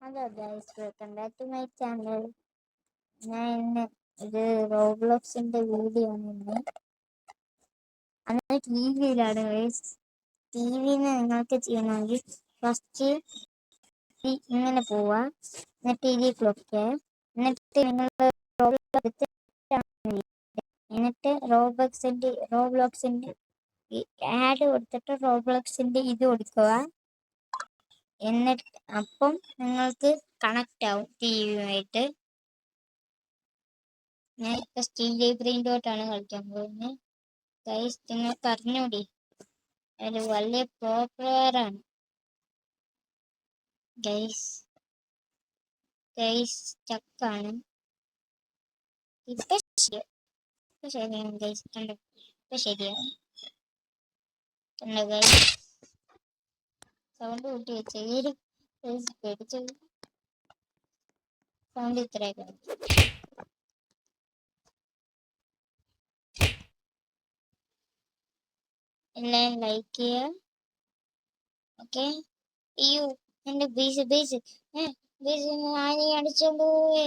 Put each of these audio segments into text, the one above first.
Hello guys, welcome back to my channel. ഞാൻ ഇന്ന് ഒരു റോബ്ലോക്സിന്റെ വീഡിയോ ആണ് ഇന്ന്. അന്ന് ടി വിയിലാണ് ഗൈസ്. ടി വിന്ന് നിങ്ങൾക്ക് ചെയ്യണമെങ്കിൽ ഫസ്റ്റ് ഇങ്ങനെ പോവാ, എന്നിട്ട് ഇതിൽ ക്ലിക്ക്, എന്നിട്ട് നിങ്ങൾ എന്നിട്ട് റോബ്ലോക്സിന്റെ ആഡ് കൊടുത്തിട്ട് റോബ്ലോക്സിന്റെ ഇത് കൊടുക്കുക. എന്നിട്ട് അപ്പം നിങ്ങൾക്ക് കണക്റ്റ് ആവും ടി വിയുമായിട്ട്. ഞാൻ ഇപ്പൊ സ്റ്റീൽ ലൈബ്രറിൻ്റെ തൊട്ടാണ് കളിക്കാൻ പോകുന്നത്. ഗൈസ്, നിങ്ങൾക്ക് അറിഞ്ഞൂടി, ഒരു വലിയ പ്രോ പ്ലെയറാണ് ഗൈസ്. ചക്കാണ് ഇപ്പൊ ശരിയാണ് ഗൈസ്. കണ്ടോ, ഇപ്പൊ ശരിയാണ്. കണ്ടോ ഗൈസ്, സൗണ്ട് കൂട്ടി വെച്ചേരും. പേടിച്ചു, സൗണ്ട് ഇത്രയൊക്കെ. എല്ലാവരും ലൈക്ക് ചെയ്യുക, ഓക്കെ. അയ്യോ, എന്റെ ബേസ് ആരെയും അടിച്ചോണ്ട് പോവേ.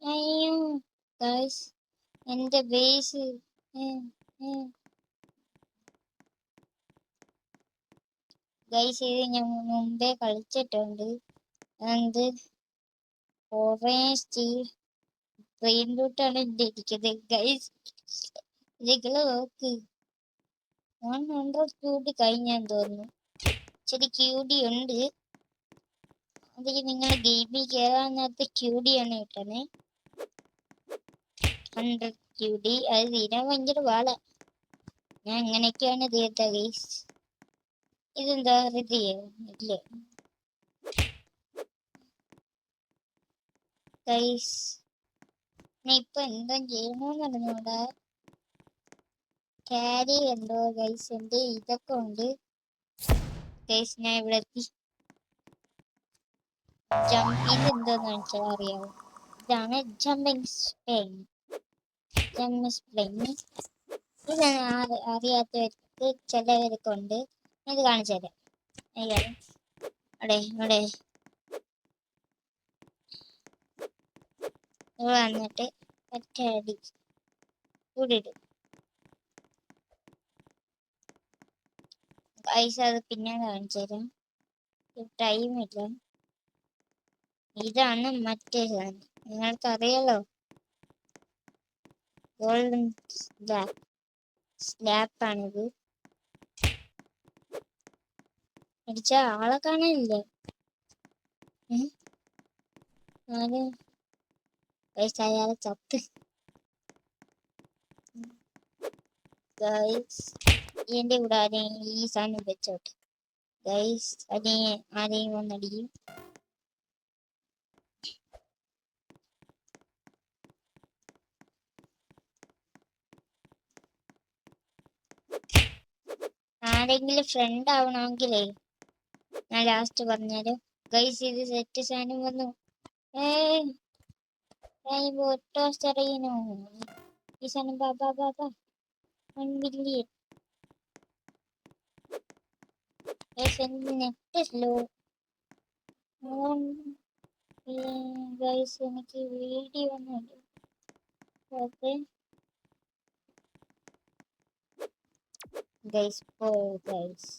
അയ്യോ ഗൈസ്, എന്റെ ബേസ് ഗൈസ്, ഇത് ഞാൻ മുമ്പേ കളിച്ചിട്ടുണ്ട്. എന്ത് കുറെ സ്റ്റീൽ ബ്രെയിൻ റൂട്ടാണ് എന്റെ ഇരിക്കുന്നത് ഗൈസ്. ഇതൊക്കെ നോക്ക്, 100 ക്യൂഡി കഴിഞ്ഞാന്ന് തോന്നുന്നു. ഇച്ചിരി ക്യൂഡി ഉണ്ട്. അത് നിങ്ങൾ ഗെയിമിൽ കയറാൻ നേരത്തെ ക്യൂഡിയാണ് കിട്ടണേ. 100 ക്യൂഡി, അത് തീരാൻ ഭയങ്കര പാടാ. ഞാൻ ഇങ്ങനെയൊക്കെയാണ് തീർത്ത ഗൈസ്. ഇതെന്താ റിതിയോ ഇല്ലേ ഗൈസ്? ഇപ്പൊ എന്താ ചെയ്യണമെന്ന് അറിഞ്ഞൂടാ. ക്യാരി ഉണ്ടോ ഗൈസ്? എന്റെ ഇതൊക്കെ ഉണ്ട് ഗൈസ്. ഞാൻ ഇവിടെ എത്തി. ജമ്പിങ് എന്താന്ന് വെച്ചാൽ അറിയാമോ? ഇതാണ് ജമ്പിങ് സ്പ്രിങ്. ഇത് അറിയാത്തവർക്ക് ചിലവർക്ക് ഉണ്ട്. ഇത് കാണിച്ചു തരാം. ഇവിടെ വന്നിട്ട് ഒറ്റയടി കൂടിയിടും ഗൈസ്. അത് പിന്നെ കാണിച്ചു തരാം, ടൈമില്ല. ഇതാണ് മറ്റേ സാധനം, നിങ്ങൾക്കറിയാലോ, ഗോൾഡൻ സ്ലാപ്പാണിത്. അടിച്ച ആളെ കാണാനില്ലേ? അയാളെ ചത്ത് ഗൈസ്. എന്റെ കൂടെ ആരെയും ഈ സാധനം വെച്ചോട്ടെ ഗൈസ്. ആരെയും വന്നടിക്കും. ആരെങ്കിലും ഫ്രണ്ട് ആവണമെങ്കിലേ ഞാൻ ലാസ്റ്റ് പറഞ്ഞാലോ ഗൈസ്. ഇത് സെറ്റ് സാധനം വന്നു. ഒറ്ററിയണോ ഈ സാധനം? Baba 1 million net slow guys. എനിക്ക് വീഡിയോ ഒന്നുമില്ല. ഓക്കെ ഗൈസ്, പോയി ഗൈസ്.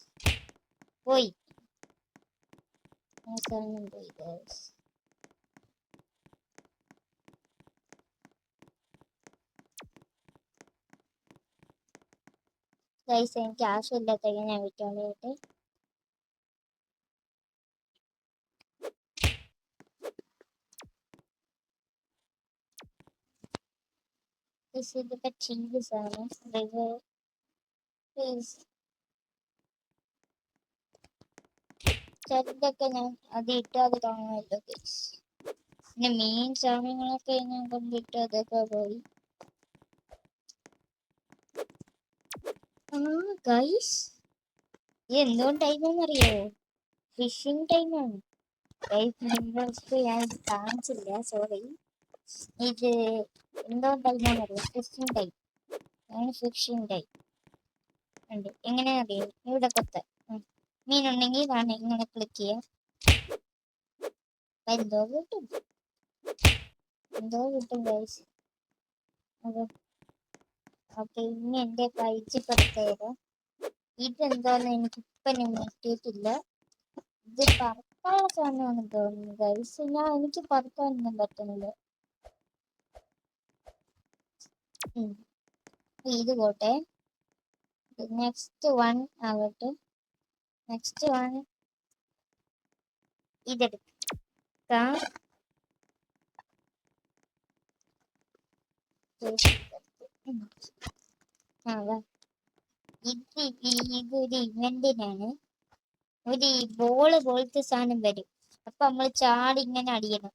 ഗൈസ്, എനിക്ക് ആവശ്യമില്ലാത്ത ഞാൻ വിട്ടോണ്ടിട്ട്. ഇതൊക്കെ ചീസ് ആണ്. ചെറുതൊക്കെ ഞാൻ അത് ഇട്ടാതെ കാണുമല്ലോ ഗൈസ്. പിന്നെ മെയിൻ സാധനങ്ങളൊക്കെ ഞാൻ കൊണ്ടിട്ട് അതൊക്കെ പോയി. ഗൈസ്, ഇത് എന്തുകൊണ്ട് ടൈമാണെന്നറിയോ? ഫിഷിംഗ് ടൈമാണ് ഗൈസ്. നിങ്ങൾക്ക് ഞാൻ കാണിച്ചില്ല, സോറി. ഇത് എന്തോ ടൈമാണെന്നറിയോ? ഫിഷിംഗ് ടൈം ആണ്. ഫിഷിംഗ് ടൈം ഉണ്ട്. എങ്ങനെയാണെന്നറിയോ? ഇവിടെ കൊത്ത മീനുണ്ടെങ്കിൽ ഞാൻ ഇങ്ങനെ ക്ലിക്ക് ചെയ്യാം എന്തോ കിട്ടും, എന്തോ കിട്ടും ഗൈസ്. അത് ഓക്കെ. ഇനി എന്റെ കഴിച്ച് പ്രത്യേകം ഇതെന്തോന്ന് എനിക്കിപ്പം കിട്ടിയിട്ടില്ല. ഇത് പറക്കാനുള്ള സാധനമാണെന്ന് തോന്നുന്നു ഗൈസ്. എനിക്ക് പറക്കാനൊന്നും പറ്റുന്നില്ല. ഇത് പോട്ടെ, നെക്സ്റ്റ് വൺ ആവട്ടെ. നെക്സ്റ്റ് വൺ ഇതെടുക്കാം. ഇതൊരു ഇവന്റിനാണ്. ഒരു ബോള് പോലത്തെ സാധനം വരും, അപ്പൊ നമ്മൾ ചാടി ഇങ്ങനെ അടിക്കണം.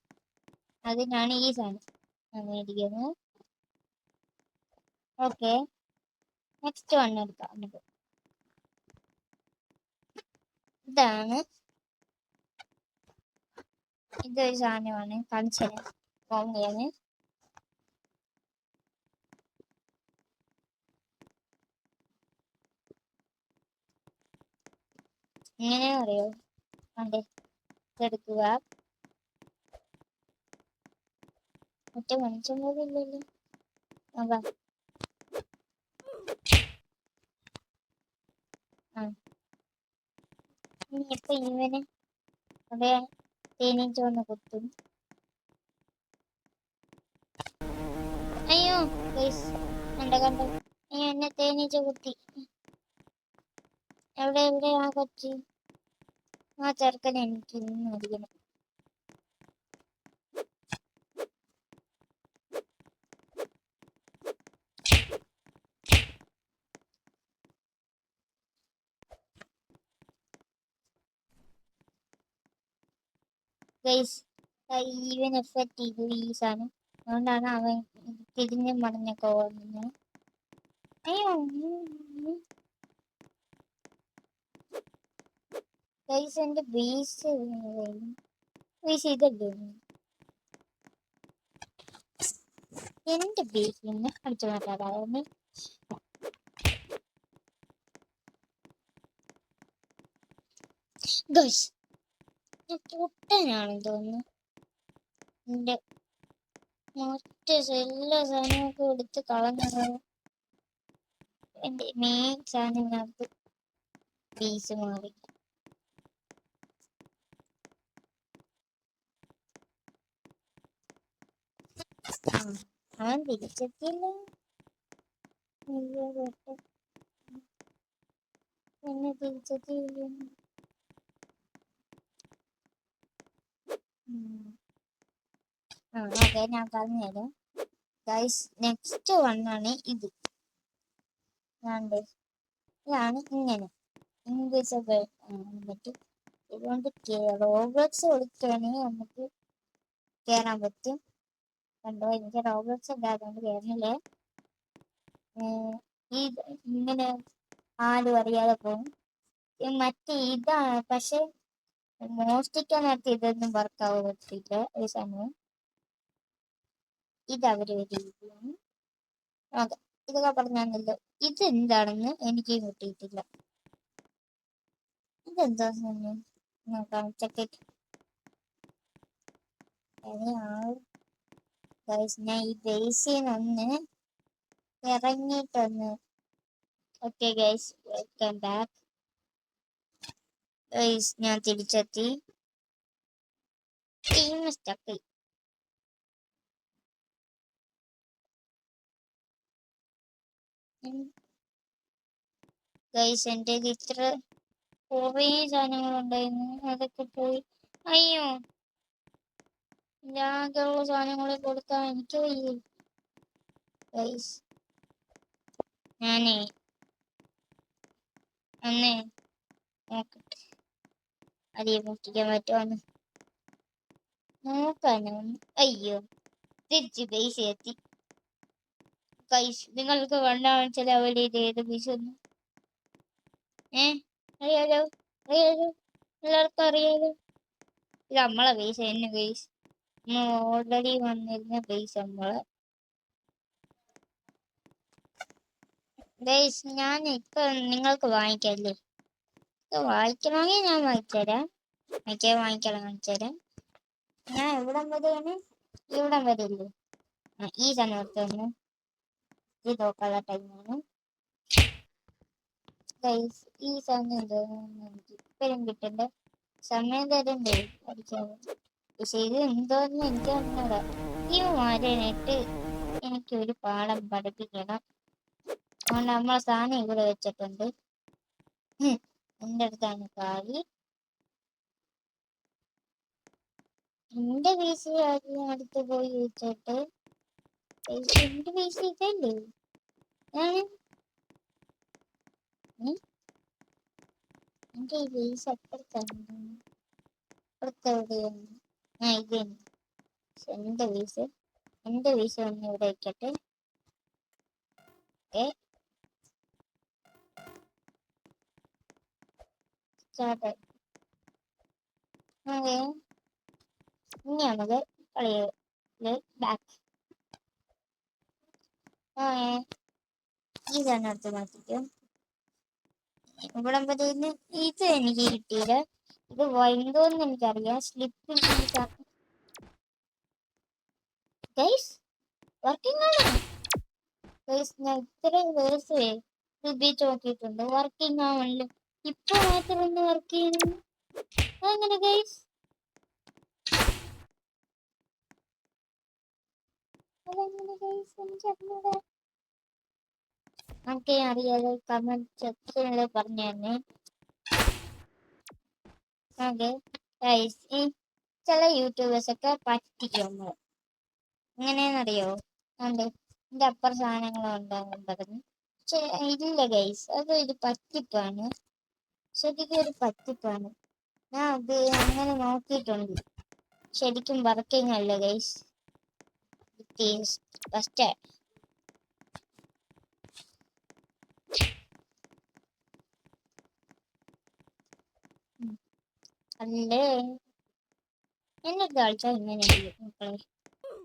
അതിനാണ് ഈ സാധനം മേടിക്കുന്നത്. ഓക്കെ, നെക്സ്റ്റ് വൺ എടുക്കാം. ഇതാണ്, ഇതൊരു സാധനമാണ് കാണിച്ചത്. കോമഡിയാണ്. ഇങ്ങനെ അറിയോ? അതെ, ഇതെടുക്കുക. മറ്റേ മനുഷ്യൻ പോലും ഇല്ലല്ലോ. അതാ ഇനിയിപ്പൊ ഇവന് അതെ തേനീച്ചോന്ന് കുത്തും. അയ്യോ കണ്ട അയ്യോ, എന്നെ തേനീച്ച കുത്തി. എവിടെ ആ കൊച്ചി? ആ ചെറുക്കൻ എനിക്ക് ഇന്ന് അടിക്കണം. ഇവൻ എഫക്ട് ചെയ്തു ഈ സാധനം, അതുകൊണ്ടാണ് അവൻ തിരിഞ്ഞും മറിഞ്ഞൊക്കെ ഓടുന്നത്. അയ്യോ ഗൈസ്, എന്റെ ബേസ് ഇതല്ലേ എന്റെ ബേസ് നിന്ന് അടിച്ചു മാറ്റാറാവുന്നു. ഗൈസ്, പൊട്ടനാണെന്ന് തോന്നുന്നു. എന്റെ മറ്റേ എല്ലാ സാധനമൊക്കെ എടുത്ത് കളഞ്ഞത്. എന്റെ മെയിൻ സാധനങ്ങൾക്ക് ബേസ് മാറി. അവൻ തിരിച്ചെത്തിയില്ല. എന്നെ തിരിച്ചെത്തിയില്ല. ഓക്കെ, ഞാൻ പറഞ്ഞുതരാം ഗൈസ്. നെക്സ്റ്റ് വണ്ണാണ് ഇത്. ഇതാണ് ഇങ്ങനെ ഇൻവിസിബിൾ പറ്റും. ഇതുകൊണ്ട് റോബ്ലോക്സ് കളിക്കുകയാണെങ്കിൽ നമുക്ക് കയറാൻ പറ്റും. കണ്ടോ, എനിക്ക് റോബ്ലോക്സ് ഉണ്ടായതുകൊണ്ട് കയറുന്നില്ലേ. ഇങ്ങനെ ആരും അറിയാതെ പോകും. മറ്റേ ഇതാണ്, പക്ഷെ മോഷ്ടിക്കാനകത്ത് ഇതൊന്നും വർക്കാവ് പറ്റില്ല. ഒരു സമയം ഇത് അവര് രീതിയാണ്. അതെ, ഇതൊക്കെ പറഞ്ഞാണല്ലോ. ഇത് എന്താണെന്ന് എനിക്ക് കിട്ടിയിട്ടില്ല. ഇതെന്താ നോക്കാം, ചെക്കറ്റ്. ഞാൻ ഈ ബേസിൽ നിന്ന് ഇറങ്ങിയിട്ടൊന്ന്. Okay guys, welcome back guys. ഞാൻ തിരിച്ചെത്തി. Team stuck. ഗൈസ്, എൻ്റെ ഇത്ര കുറേ സാധനങ്ങളുണ്ടായിരുന്നു, അതൊക്കെ പോയി. അയ്യോ, ഞാനുള്ള സാധനങ്ങളെ കൊടുക്കാൻ എനിക്ക് വയ്യ ഗൈസ്. ഞാനേ ഒന്നേ നോക്കട്ടെ, അതേ മോഷ്ടിക്കാൻ പറ്റുവാന്ന് നോക്കാനോ. അയ്യോ, തിരിച്ച് പൈസ എത്തി ഗൈസ്. നിങ്ങൾക്ക് കണ്ടാൽ ചിലവരെ ഏത് പൈസ ഒന്നും അറിയാലോ, എല്ലാവർക്കും അറിയാലോ. ഇത് നമ്മളെ പൈസ തന്നെ ഗൈസ്. ഓൾറെഡി വന്നിരുന്ന പൈസ നമ്മളെ ഗൈസ്. ഞാൻ ഇപ്പൊ നിങ്ങൾക്ക് വാങ്ങിക്കല്ലേ, വായിക്കണമെങ്കിൽ ഞാൻ വാങ്ങിച്ചുതരാം. വാങ്ങിക്കണം, കാണിച്ചുതരാം. ഞാൻ എവിടം വരെയാണ്? ഇവിടം വരെ ഇല്ലേ? ഈ സമയത്ത് തന്നെ ഇത് നോക്കാനുള്ള ടൈമാണ് ഗൈസ്. ഈ സമയം എനിക്ക് ഇപ്പോഴും കിട്ടേണ്ട സമയം തരണ്ടേ പഠിക്കാൻ? പക്ഷെ ഇത് എന്തോന്ന് എനിക്ക് അറിഞ്ഞൂടാ. ഇവന്മാരായിട്ട് എനിക്കൊരു പാഠം പഠിപ്പിക്കണം. അതുകൊണ്ട് നമ്മളെ സാധനം ഇവിടെ വെച്ചിട്ടുണ്ട്. എൻ്റെ അടുത്താണ് കാലി. എന്റെ പൈസ ആദ്യം അടുത്ത് പോയി വെച്ചിട്ട് എന്റെ പൈസ ഇതല്ലേ എന്റെ ഈ പൈസ അപ്പുറത്താണ്. അപ്പുറത്തെവിടെയാണ്? ഇത് തന്നെ. എന്റെ പൈസ ഒന്ന് ഇവിടെ വെക്കട്ടെ. സ്റ്റാർട്ട്. ഇനി നമുക്ക് കളിയില് ബാക്ക്. ഇതാണ് അടുത്ത് മാറ്റിക്കും. ഇവിടെ ഇത് എനിക്ക് കിട്ടിയില്ല. ഇത് എന്തോന്ന് എനിക്കറിയാം. സ്ലിപ്പിൽ വർക്കിംഗ് ആണ്. ഞാൻ ഇത്രയും ദിവസമേ ഉപയോഗിച്ച് നോക്കിയിട്ടുണ്ട്, വർക്കിംഗ് ആവണില്ല. ഇപ്പൊ മാത്രം ഒന്ന് വർക്ക് ചെയ്യുന്നു. അങ്ങനെ ഗൈസ് നമുക്ക് അറിയാതെ കമന്റ് സെക്ഷനിൽ പറഞ്ഞു തന്നെ. ഓക്കെ ഗൈസ്, ചില യൂട്യൂബേഴ്സ് ഒക്കെ പറ്റിക്കുന്നു. എങ്ങനെയാണെന്നറിയോ? ഉണ്ട് എന്റെ അപ്പുറ സാധനങ്ങളുണ്ടാകും പറഞ്ഞു. പക്ഷെ ഇല്ല ഗൈസ്, അതൊരു പറ്റിപ്പാണ്. ശരിക്കും ഒരു പറ്റിപ്പാണ്. ഞാൻ അത് അങ്ങനെ നോക്കിയിട്ടുണ്ട്. ശരിക്കും വർക്കിംഗ് അല്ല ഗൈസ്. It is first. അല്ലേ എന്നൊക്കെ കളിച്ചാൽ ഇങ്ങനെ മക്കളെ.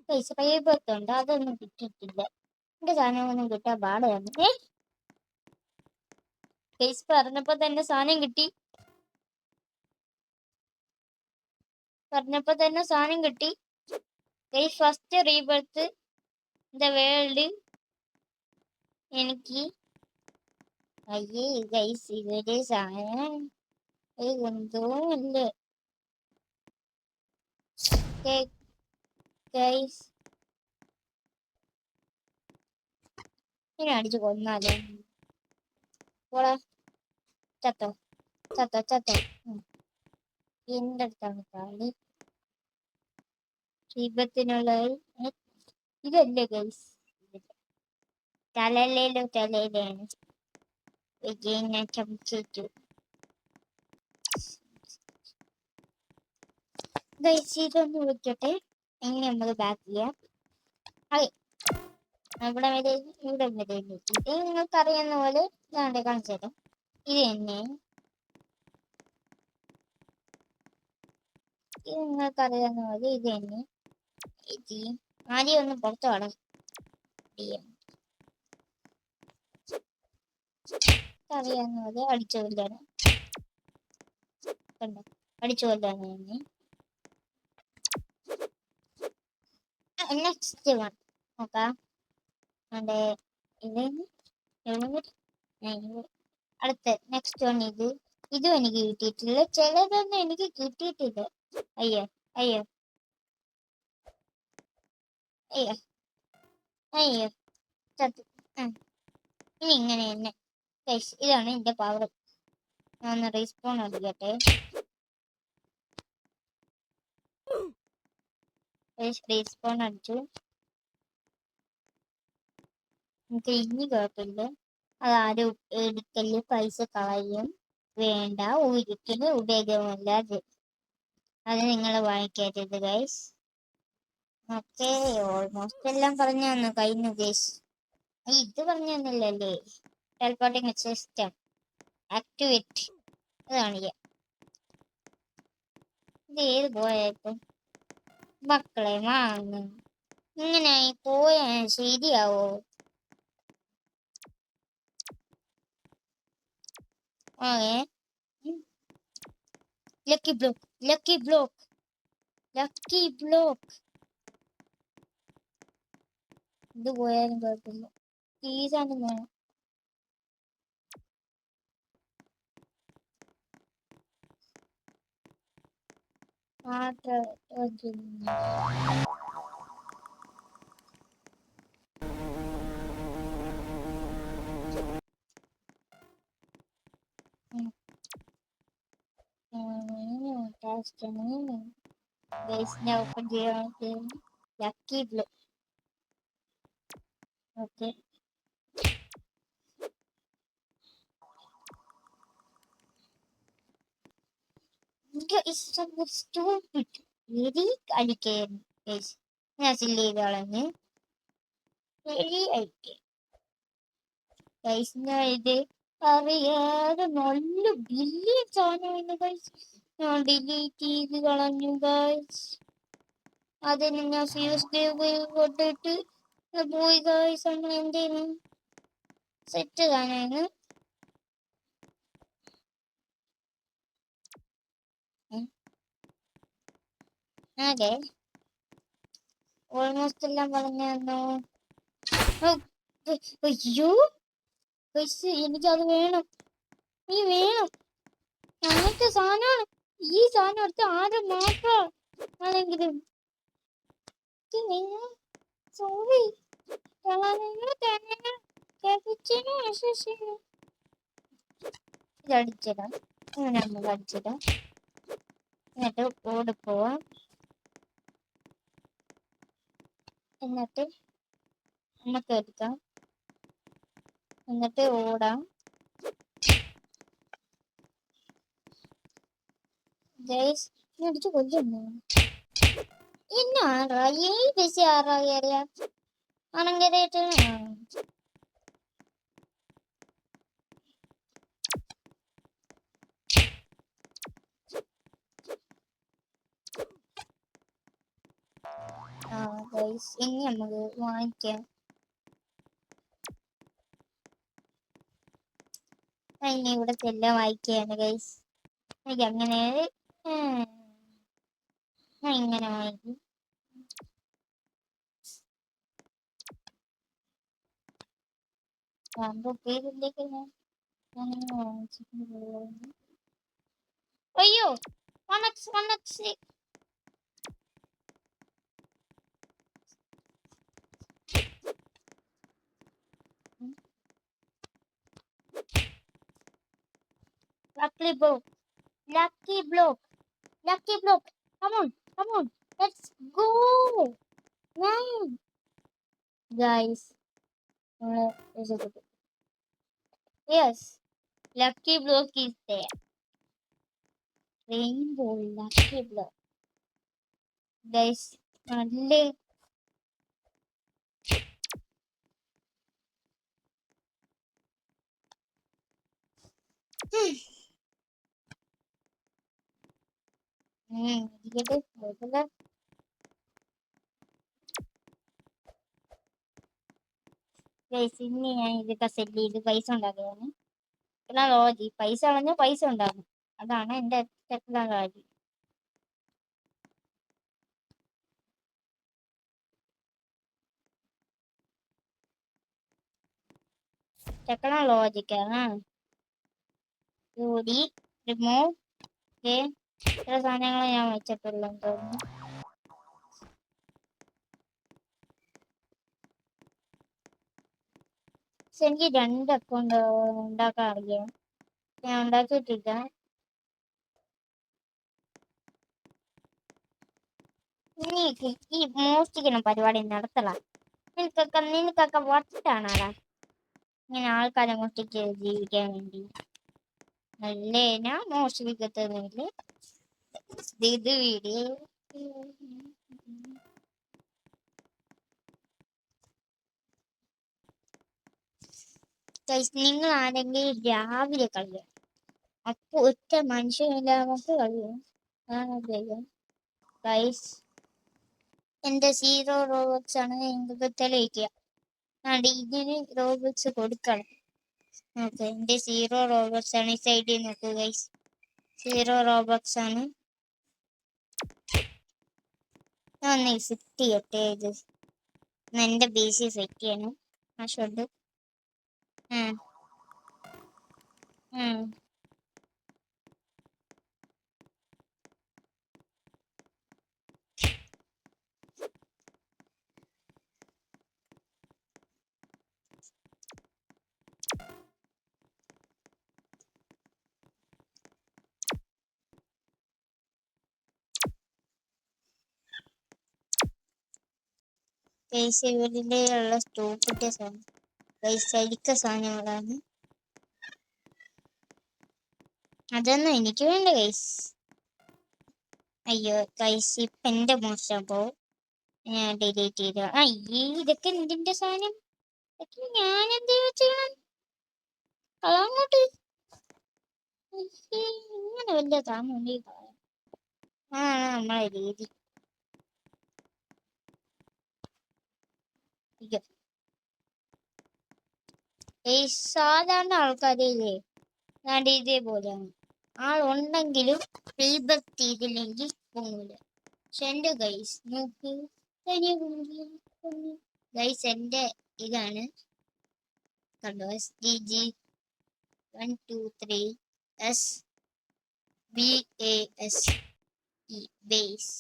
പൈസ കയ്യപ്പത്തുണ്ട്, അതൊന്നും കിട്ടിയിട്ടില്ല. എന്റെ സാധനമൊന്നും കിട്ടാൻ പാടാണ്. പൈസ പറഞ്ഞപ്പോ തന്നെ സാധനം കിട്ടി. ഫസ്റ്റ് റീബർത്ത് ദ വേൾഡ് എനിക്ക്. അയ്യേ ഗൈസ്, ഇവരെ സാധനം എന്തോ അല്ലേ ഗൈസ്. ഇനി അടിച്ചു കൊന്നാലോ? പോടാ, ചത്തോ ചത്തോ ചത്തോ. എന്റെ അടുത്താണ് കളി. ശീപത്തിനുള്ള ഇതല്ലേ ഗൈസ്? തലയിലാണ് വിജയനെ ചമച്ചു ഗൈസ്. ഇതൊന്ന് വെക്കട്ടെ. ഇനി നമ്മൾ ബാക്ക് ചെയ്യാം. ഇവിടെ വരെ ഇത് നിങ്ങൾക്ക് അറിയുന്ന പോലെ ഞാൻ കാണിച്ചു തരാം. ഇത് തന്നെ. ഇത് നിങ്ങൾക്ക് അറിയാവുന്ന പോലെ ഇത് തന്നെ. ആദ്യം ഒന്ന് പുറത്തു പാടാം. അറിയാവുന്ന പോലെ അടിച്ചു കൊല്ലാണ്. കണ്ടോ, അടിച്ചു കൊല്ലാണ് തന്നെ. നെക്സ്റ്റ് വൺ നോക്കാം. അതെ, ഇത് അടുത്ത നെക്സ്റ്റ് വൺ. ഇതും എനിക്ക് കിട്ടിയിട്ടില്ല. ചിലതൊന്നും എനിക്ക് കിട്ടിയിട്ടില്ല. അയ്യോ അയ്യോ അയ്യോ അയ്യോ ചത്തു. ഇനി ഇങ്ങനെ തന്നെ. ഇതാണ് എന്റെ പവർ. ഞാൻ ഒന്ന് റീസ്പോൺ അടിക്കട്ടെ. റീസ്പോൺ അടിച്ചു. എനിക്ക് ഇനി കുഴപ്പമില്ല. അതാരും എടുക്കല്, പൈസ കളയും വേണ്ട, ഒരിക്കലും ഉപയോഗമില്ല. അത് നിങ്ങൾ വാങ്ങിക്കരുത് ഗൈസ്. ഓക്കെ, ഓൾമോസ്റ്റ് എല്ലാം പറഞ്ഞു തന്നു കഴിഞ്ഞു ഗൈസ്. ഇത് പറഞ്ഞു തന്നില്ലല്ലേ? ടെലിപ്പോർട്ടിംഗ് സിസ്റ്റം ആക്ടിവേറ്റ്. അതാണ് ഇത് ഏത് പോയപ്പോ മക്കളെ വാങ്ങും. ഇങ്ങനെ പോയാ ശരിയാവോ? Lucky block lucky block. ഇത് പോയാലും കുഴപ്പമില്ല. ഈസാണ് വേണം. ഓപ്പൺ ചെയ്യാൻ ലക്കി ബ്ലോ. ഓക്കെ, വെരി അടിക്കായിരുന്നു ഗൈസ്. ഞാൻ സില്ല് ചെയ്ത് കളഞ്ഞ് വെരി അടിക്കുക ഗൈസ്. ഞാൻ ഇത് അറിയാതെ നല്ല ബില്യൺ സാധനമാണ് ഗൈസ്. ഞാൻ ഡിലീറ്റ് ചെയ്ത് കളഞ്ഞു ഗൈസ്. അതിന് ഞാൻ CSK കൊണ്ടിട്ട് പോയി ഗൈസ്. അങ്ങനെ എന്തേലും സെറ്റ് സാധനമാണ്. അതെ, ഓൾമോസ്റ്റ് എല്ലാം പറഞ്ഞു തന്നു. അയ്യോ ഗൈസ്, എനിക്കത് വേണം. നീ വേണം, അങ്ങനത്തെ സാധനമാണ്. ഈ സാധനം എടുത്ത് ആരും മാത്രം ആണെങ്കിലും സോറി ഇതടിച്ചിടാം. ഇങ്ങനെ നമുക്ക് അടിച്ചിടാം. എന്നിട്ട് ഓടി പോവാം. എന്നിട്ട് നമുക്ക് എടുക്കാം. എന്നിട്ട് ഓടാം ഗൈസ്. അടിച്ചു കൊല്ലുന്നു. എന്നാ ഈ ബിസി ആറാ കയറിയ ആണെങ്കിലായിട്ട് ഗൈസ് ഇനി നമുക്ക് വാങ്ങിക്കാം. ഇനി ഇവിടത്തെ എല്ലാം വായിക്കുകയാണ് ഗൈസ്. എനിക്ക് അങ്ങനെ ഞാൻ ഇങ്ങനെ വാങ്ങിക്കും. പേരിലേക്ക് അയ്യോ 1x 1x. Lucky block, lucky block, lucky block. Come on, come on, let's go. Wow, guys. Yes, lucky block is there. Rainbow lucky block. Guys, നല്ല ഇരിക്കട്ടെ, കുഴപ്പമില്ല. ഗൈസ് ഇനി ഞാൻ ഇതൊക്കെ സെറ്റ് ചെയ്ത് പൈസ ഉണ്ടാക്കുകയാണ്. പിന്നെ ലോജി പൈസ കളഞ്ഞാൽ പൈസ ഉണ്ടാകും. അതാണ് എൻ്റെ ടെക്നോളജി. ടെക്നോളജിക്കാണ്. കൂടി റിമൂവ് ചില സാധനങ്ങൾ ഞാൻ വെച്ചിട്ടുള്ളതെന്ന് തോന്നുന്നു. എനിക്ക് 2 അക്കൗണ്ട് ഉണ്ടാക്കാൻ അറിയാം. ഞാൻ ഉണ്ടാക്കിയിട്ടില്ല. ഈ മോഷ്ടിക്കുന്ന പരിപാടി നടത്തല. നിനക്കൊക്കെ വട്ടാണാടാ ഇങ്ങനെ ആൾക്കാരെ മോഷ്ടിച്ച് ജീവിക്കാൻ വേണ്ടി. അല്ലേ ഞാൻ മോഷ്ടിക്കത്തൊന്നുമില്ല. ഇത് വീഡിയോ നിങ്ങൾ ആരെങ്കിലും രാവിലെ കളിയാ, അപ്പൊ ഒറ്റ മനുഷ്യനില്ലാമൊക്കെ കളിയും. ഗൈസ് എന്റെ 0 റോബോക്സ് ആണ് നിങ്ങൾക്ക് തെളിയിക്കുക. ഇതിന് റോബോക്സ് കൊടുക്കണം. ഓക്കെ, എന്റെ 0 റോബോക്സ് ആണ്. ഈ സൈഡിൽ നോക്കൂ ഗൈസ്, 0 റോബോക്സ് ആണ്. ഞാൻ ഒന്ന് സെറ്റ് ചെയ്യട്ടെ ഇത്. എന്റെ PC സെറ്റ് ചെയ്യണം. ആ ഷോട്ട് പൈസ ഇവരിലുള്ള സ്റ്റോപ്പിന്റെ സാധനം, പൈസ അടിക്ക സാധനങ്ങളാണ്. അതൊന്നും എനിക്ക് വേണ്ട ഗൈസ്. അയ്യോ ഗൈസ്, ഇപ്പൊ എന്റെ മോശപ്പോ ഞാൻ ഡിലീറ്റ് ചെയ്തു. അയ്യേ, ഇതൊക്കെ എന്തിന്റെ സാധനം? ഇതൊക്കെ ഞാൻ എന്ത് ചെയ്യണം? അങ്ങോട്ട് ഇങ്ങനെ വലിയ താങ്ങുണ്ടി നമ്മളെ രീതി. സാധാരണ ആൾക്കാരില്ലേ ഞാൻ ഇതേപോലെയാണ്. ആളുണ്ടെങ്കിലും റീബർത്ത് ചെയ്തില്ലെങ്കിൽ പൊങ്ങൂല. പക്ഷെ എന്റെ ഗൈസ് നോക്ക്, ഗൈസ് എന്റെ ഇതാണ് കണ്ടോ, SDG123SBASE ബേസ്.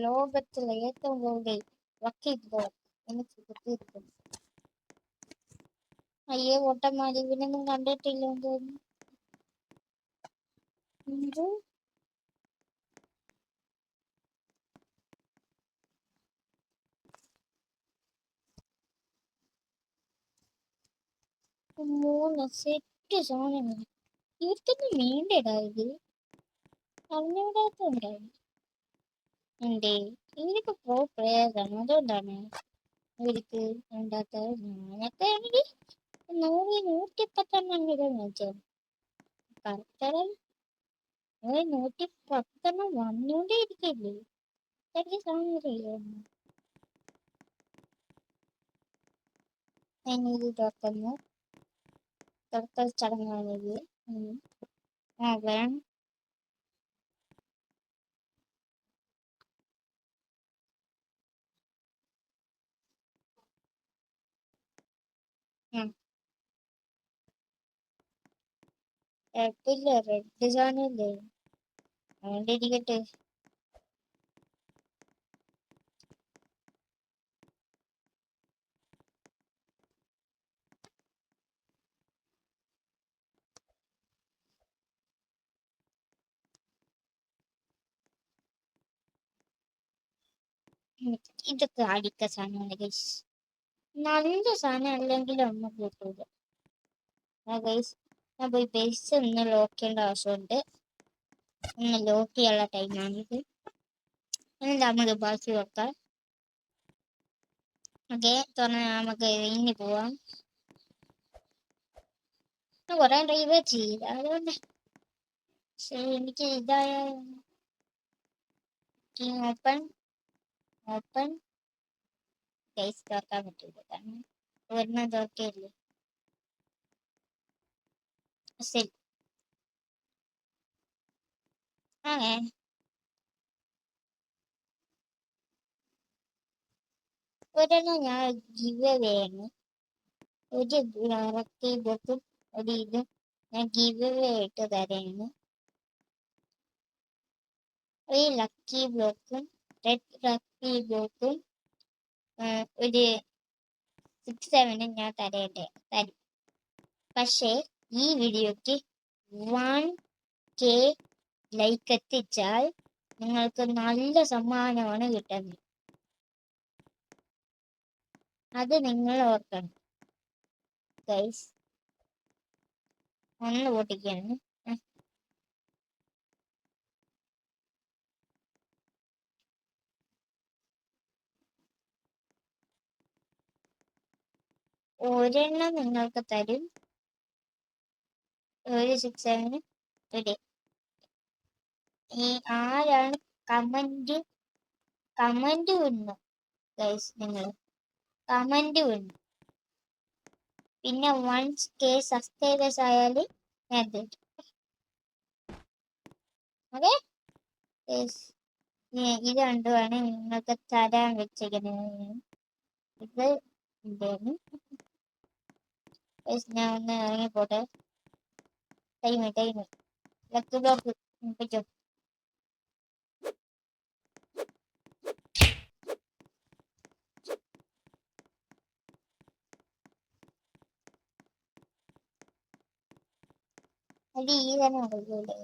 ലോകത്തിലെ ഏറ്റവും കൂടുതൽ ലക്കി ബോൾ എനിക്ക് കിട്ടിയിരിക്കുന്നു. അയ്യോ ഓട്ടന്മാര് ഇവനൊന്നും കണ്ടിട്ടില്ലെന്ന് തോന്നുന്നു. എന്ത് 3 സെറ്റ് സാധനങ്ങൾ ഇവർക്കൊന്നും വേണ്ടടാ. ഇത് അറിഞ്ഞൂടാത്തതുണ്ടാവും. എന്തേ ഇവരൊക്കെ പ്രോ പ്ലെയേഴ്സാണ്, അതുകൊണ്ടാണ് ഇവർക്ക് വേണ്ടാത്തത്. ഞാനൊക്കെ ആണെങ്കിൽ 110 വെച്ചോ. കറക്റ്റ് 110 വന്നോണ്ടേ ഇരിക്കില്ലേ. എനിക്ക് സാധനം ചെയ്യായിരുന്നു. ഞാനിത് തുറക്കുന്നു. തുറക്കൽ ചടങ്ങാണിത്. വേണം. കുഴപ്പമില്ല, റെഡ് സാധനല്ലേ അതുകൊണ്ട് ഇരിക്കട്ടെ. ഇതൊക്കെ അടിക്ക സാധനമാണ് ഗൈസ്. നല്ല സാധനം അല്ലെങ്കിൽ ഒന്നും കൂട്ടൂല. ഗൈസ് ഞാൻ പോയി ബേസ് ഒന്ന് ലോക്ക് ചെയ്യേണ്ട ആവശ്യമുണ്ട്. ഒന്ന് ലോക്ക് ചെയ്യാനുള്ള ടൈമാണിത്. എന്നിട്ട് നമുക്ക് ബാക്കി വെക്കാം. ഓക്കെ, തുറന്ന് നമുക്ക് ഇനി പോവാം. കുറെ ഡ്രൈവ് ചെയ്യില്ല, അതുകൊണ്ട് ശരി. എനിക്ക് ഇതായ ഓപ്പൺ ഓപ്പൺ ഗൈസ് തുറക്കാൻ പറ്റൂല, കാരണം ഒരെണ്ണം തുറക്കയില്ലേ. ശരി, ഒരെണ്ണം ഞാൻ ഗിവ് വേണം. ഒരു ലക്കി ബോക്കും ഒരു ഇതും ഞാൻ ഗിവ് ആയിട്ട് തരാണ്. ഒരു ലക്കി ബ്ലോക്കും റെഡ് ലക്കി ബ്ലോക്കും ഒരു 6-7 ഞാൻ തരും. പക്ഷേ ഈ വീഡിയോക്ക് 1K ലൈക്ക് എത്തിച്ചാൽ നിങ്ങൾക്ക് നല്ല സമ്മാനമാണ് കിട്ടുന്നത്. അത് നിങ്ങൾ ഓർക്കണം ഗൈസ്. ഒന്ന് പൊട്ടിക്കാണ്. ഒരെണ്ണം നിങ്ങൾക്ക് തരും, ഒരു 6-7 ഒരു. ഈ ആരാണ് കമന്റ് വന്നു ഗൈസ്, നിങ്ങൾ കമന്റ് വന്നു. പിന്നെ 1K സബ്സ്ക്രൈബേഴ്സ് ആയാൽ ഞാൻ തരും. ഓക്കെ, ഇത് രണ്ടുമാണ് നിങ്ങൾക്ക് തരാൻ വെച്ചിരിക്കുന്നത്. ഇത് ഇതാണ്. ഞാൻ ഒന്ന് ഇറങ്ങിപ്പോട്ടെ. ടൈം ലക്ക് ബ്ലോക്ക് പറ്റോ? അത് ഈ തന്നെ ഉണ്ടല്ലേ.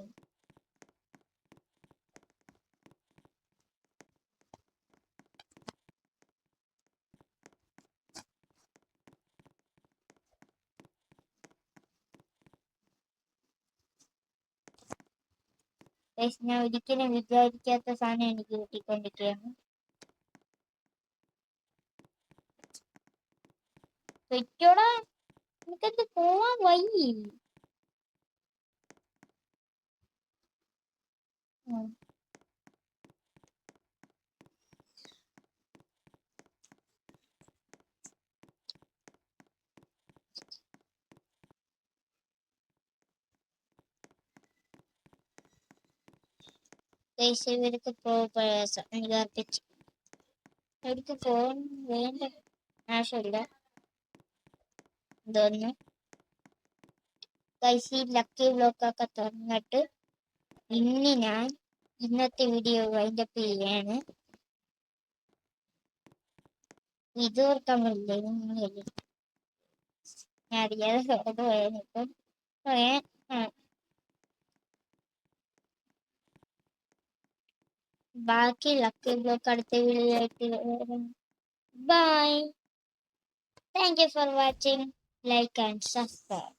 ഞാൻ ഒരിക്കലും വിചാരിക്കാത്ത സാധനം എനിക്ക് കിട്ടിക്കൊണ്ടിരിക്കുകയാണ്. പറ്റോടാ, എനിക്കത് പോവാൻ വയ്യ. ഇവർക്ക് എനിക്ക് അർപ്പിച്ചു. അവർക്ക് ഫോൺ വേണ്ട ആവശ്യമില്ല തോന്നുന്നു. ഈ ലക്കി ബ്ലോക്കൊക്കെ തുറന്നിട്ട് ഇന്ന് ഞാൻ ഇന്നത്തെ വീഡിയോ വൈൻഡപ്പ് ചെയ്യാണ്. ഇത് ഓർക്കാൻ പറ്റില്ല, നിങ്ങളില്ലേ ഞാൻ അറിയാതെ പോയാനിപ്പം. ബാക്കി ലക്കി ബ്ലോക്ക് അടുത്ത വീഡിയോ ആയിട്ട് വരാം. By. Thank you for watching. Like and subscribe.